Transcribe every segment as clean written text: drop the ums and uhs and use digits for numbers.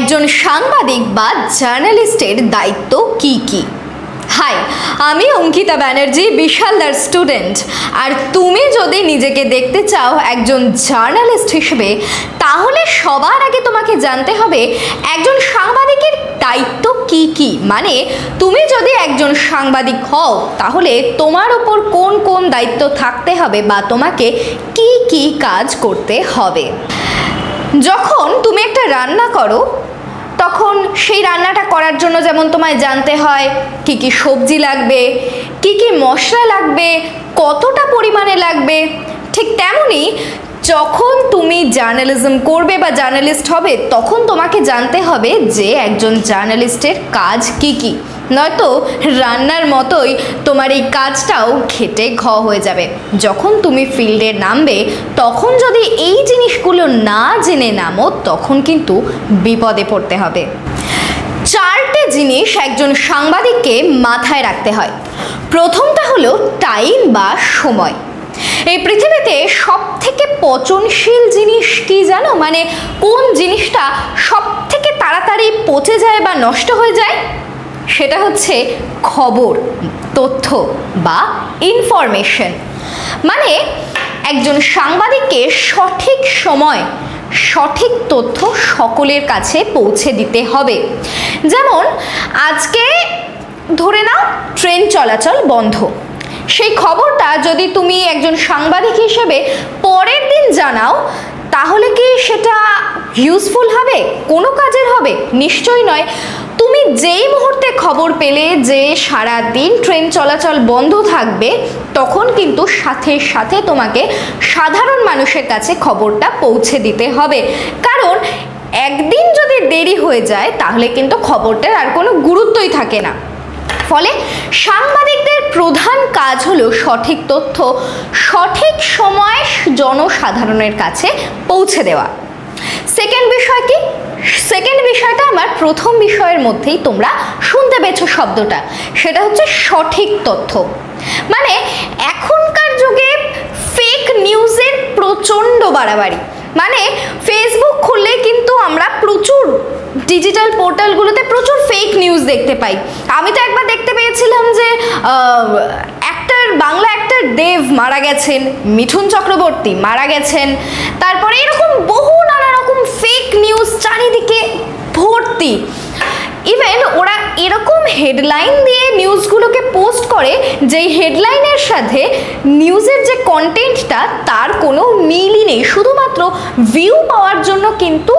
একজন সাংবাদিক বা জার্নালিস্টের দায়িত্ব কি কি? হাই, আমি অঙ্কিতা ব্যানার্জি, বিশালদার স্টুডেন্ট। আর তুমি যদি নিজেকে দেখতে চাও একজন জার্নালিস্ট হিসেবে, তাহলে সবার আগে তোমাকে জানতে হবে একজন সাংবাদিকের দায়িত্ব কি কি। মানে তুমি যদি একজন সাংবাদিক হও, তাহলে তোমার ওপর কোন কোন দায়িত্ব থাকতে হবে বা তোমাকে কি কি কাজ করতে হবে। যখন তুমি একটা রান্না করো, তখন সেই রান্নাটা করার জন্য যেমন তোমায় জানতে হয় কি কি সবজি লাগবে, কি কি মশলা লাগবে, কতটা পরিমাণে লাগবে, ঠিক তেমনি যখন তুমি জার্নালিজম করবে বা জার্নালিস্ট হবে, তখন তোমাকে জানতে হবে যে একজন জার্নালিস্টের কাজ কি কি। নয়তো রান্নার মতোই তোমার এই কাজটাও খেটে হয়ে যাবে। যখন তুমি ফিল্ডে নামবে, তখন যদি এই জিনিসগুলো না জেনে নামো, তখন কিন্তু বিপদে পড়তে হবে। চারটে জিনিস একজন সাংবাদিককে মাথায় রাখতে হয়। প্রথমটা হলো টাইম বা সময়। এই পৃথিবীতে সব থেকে পচনশীল জিনিস কি জানো? মানে কোন জিনিসটা সব থেকে তাড়াতাড়ি পচে যায় বা নষ্ট হয়ে যায়? সেটা হচ্ছে খবর, তথ্য বা ইনফরমেশন। মানে একজন সাংবাদিককে সঠিক সময় সঠিক তথ্য সকলের কাছে পৌঁছে দিতে হবে। যেমন আজকে ধরে নাও ট্রেন চলাচল বন্ধ, সেই খবরটা যদি তুমি একজন সাংবাদিক হিসেবে পরের দিন জানাও, তাহলে কি সেটা ইউজফুল হবে? কোনো কাজের হবে? নিশ্চয়ই নয়। তুমি যেই মুহূর্তে খবর পেলে যে সারা দিন ট্রেন চলাচল বন্ধ থাকবে, তখন কিন্তু সাথে সাথে তোমাকে সাধারণ মানুষের কাছে খবরটা পৌঁছে দিতে হবে। কারণ একদিন যদি দেরি হয়ে যায়, তাহলে কিন্তু খবরটার আর কোনো গুরুত্বই থাকে না। ফলে সাংবাদিকদের প্রধান কাজ হলো সঠিক তথ্য সঠিক সময়ে জনসাধারণের কাছে পৌঁছে দেওয়া। সেকেন্ড বিষয় কি? সেকেন্ড বিষয়টা আমার প্রথম বিষয়ের মধ্যেই তোমরা শুনতে পেয়েছো শব্দটা, সেটা হচ্ছে সঠিক তথ্য। মানে এখনকার যুগে ফেক নিউজের প্রচণ্ড বাড়াবাড়ি। মানে ফেসবুক খুললে কিন্তু আমরা প্রচুর ডিজিটাল পোর্টালগুলোতে প্রচুর ফেক নিউজ দেখতে পাই। আমি তো একবার দেখতে পেয়েছিলাম যে বাংলা অ্যাক্টর দেব মারা গেছেন, মিঠুন চক্রবর্তী মারা গেছেন, তারপরে এরকম বহু নানা রকম ফেক নিউজ চারিদিকে ভর্তি। ইভেন ওরা এরকম হেডলাইন দিয়ে নিউজগুলোকে পোস্ট করে, যেই হেডলাইনের সাথে নিউজের যে কন্টেন্টটা তার কোনো মিলই নেই। শুধুমাত্র ভিউ পাওয়ার জন্য কিন্তু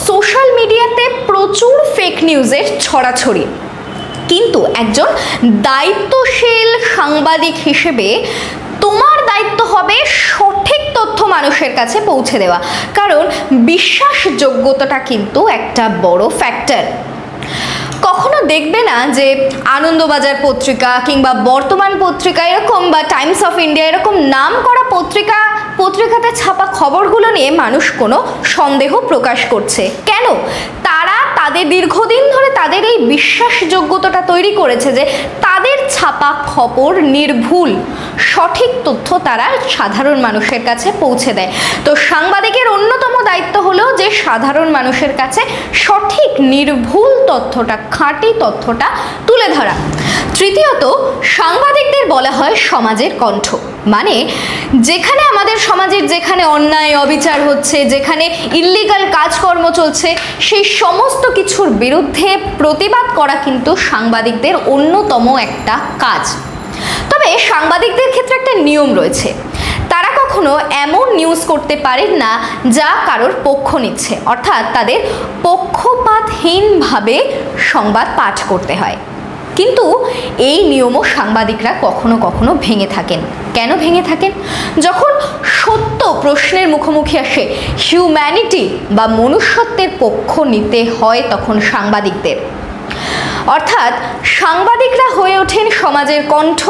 সোশ্যাল মিডিয়াতে প্রচুর ফেক নিউজের ছড়াছড়ি। কিন্তু একজন দায়িত্বশীল সাংবাদিক হিসেবে তোমার দায়িত্ব হবে সঠিক তথ্য মানুষের কাছে পৌঁছে দেওয়া। কারণ বিশ্বাসযোগ্যতাটা কিন্তু একটা বড় ফ্যাক্টর। কখনো দেখবে না যে আনন্দবাজার পত্রিকা কিংবা বর্তমান পত্রিকা এরকম বা টাইমস অফ ইন্ডিয়া এরকম নাম করা পত্রিকাতে ছাপা খবরগুলো নিয়ে মানুষ কোনো সন্দেহ প্রকাশ করছে। কেন? তারা তাদের দীর্ঘদিন ধরে তাদের এই বিশ্বাসযোগ্যতাটা তৈরি করেছে যে তাদের ছাপা খবর নির্ভুল, সঠিক তথ্য তারা সাধারণ মানুষের কাছে পৌঁছে দেয়। তো সাংবাদিকের অন্যতম দায়িত্ব হলো যে সাধারণ মানুষের কাছে সঠিক নির্ভুল তথ্যটা, খাঁটি তথ্যটা তুলে ধরা। তৃতীয়ত, সাংবাদিকদের বলা হয় সমাজের কণ্ঠ। মানে যেখানে আমাদের সমাজের যেখানে অন্যায় অবিচার হচ্ছে, যেখানে ইল্লিগাল কাজকর্ম চলছে, সেই সমস্ত কিছুর বিরুদ্ধে প্রতিবাদ করা কিন্তু সাংবাদিকদের অন্যতম একটা কাজ। তবে সাংবাদিকদের ক্ষেত্রে একটা নিয়ম রয়েছে, তারা কখনো এমন নিউজ করতে পারেন না যা কারোর পক্ষ নিচ্ছে, অর্থাৎ তাদের পক্ষপাতহীনভাবে সংবাদ পাঠ করতে হয়। কিন্তু এই নিয়মও সাংবাদিকরা কখনো কখনো ভেঙে থাকেন। কেন ভেঙে থাকেন? যখন সত্য প্রশ্নের মুখোমুখি আসে, হিউম্যানিটি বা মনুষ্যত্বের পক্ষ নিতে হয় তখন সাংবাদিকদের। অর্থাৎ সাংবাদিকরা হয়ে ওঠেন সমাজের কণ্ঠ,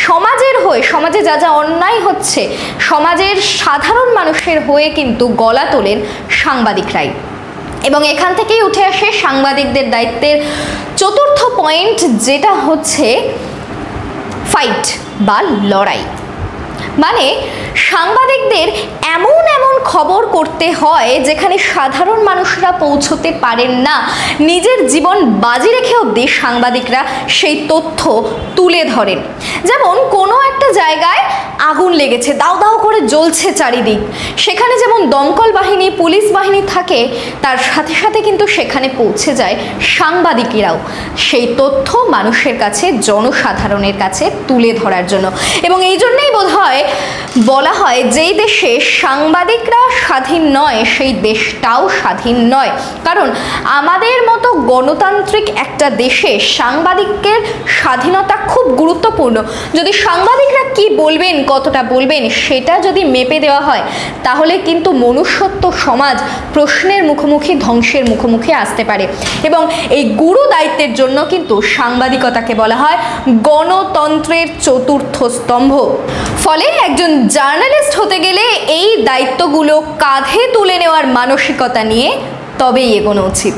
সমাজের হয়ে, সমাজে যা যা অন্যায় হচ্ছে সমাজের সাধারণ মানুষের হয়ে কিন্তু গলা তোলেন সাংবাদিকরাই। এবং এখান থেকেই উঠে আসে সাংবাদিকদের দায়িত্বের চতুর্থ পয়েন্ট, যেটা হচ্ছে ফাইট বা লড়াই। মানে সাংবাদিকদের এমন এমন খবর করতে হয় যেখানে সাধারণ মানুষরা পৌঁছতে পারেন না, নিজের জীবন বাজি রেখেও দেশ সাংবাদিকরা সেই তথ্য তুলে ধরেন। যেমন কোনো একটা জায়গায় আগুন লেগেছে, দাউ দাউ করে জ্বলছে চারিদিক, সেখানে যেমন দমকল বাহিনী, পুলিশ বাহিনী থাকে, তার সাথে সাথে কিন্তু সেখানে পৌঁছে যায় সাংবাদিকেরাও সেই তথ্য মানুষের কাছে, জনসাধারণের কাছে তুলে ধরার জন্য। এবং এই জন্যই বোধহয় বলা হয় যেই দেশে সাংবাদিকরা স্বাধীন নয় সেই দেশটাও স্বাধীন নয়। কারণ আমাদের মতো গণতান্ত্রিক একটা দেশে সাংবাদিকের স্বাধীনতা খুব গুরুত্বপূর্ণ। যদি সাংবাদিকরা কি বলবেন, কতটা বলবেন, সেটা যদি মেপে দেওয়া হয়, তাহলে কিন্তু মনুষ্যত্ব সমাজ প্রশ্নের মুখোমুখি, ধ্বংসের মুখোমুখি আসতে পারে। এবং এই গুরু দায়িত্বের জন্য কিন্তু সাংবাদিকতাকে বলা হয় গণতন্ত্রের চতুর্থ স্তম্ভ। ফলে একজন জার্নালিস্ট হতে গেলে এই দায়িত্বগুলো কাঁধে তুলে নেওয়ার মানসিকতা নিয়ে তবেই এগোনো উচিত।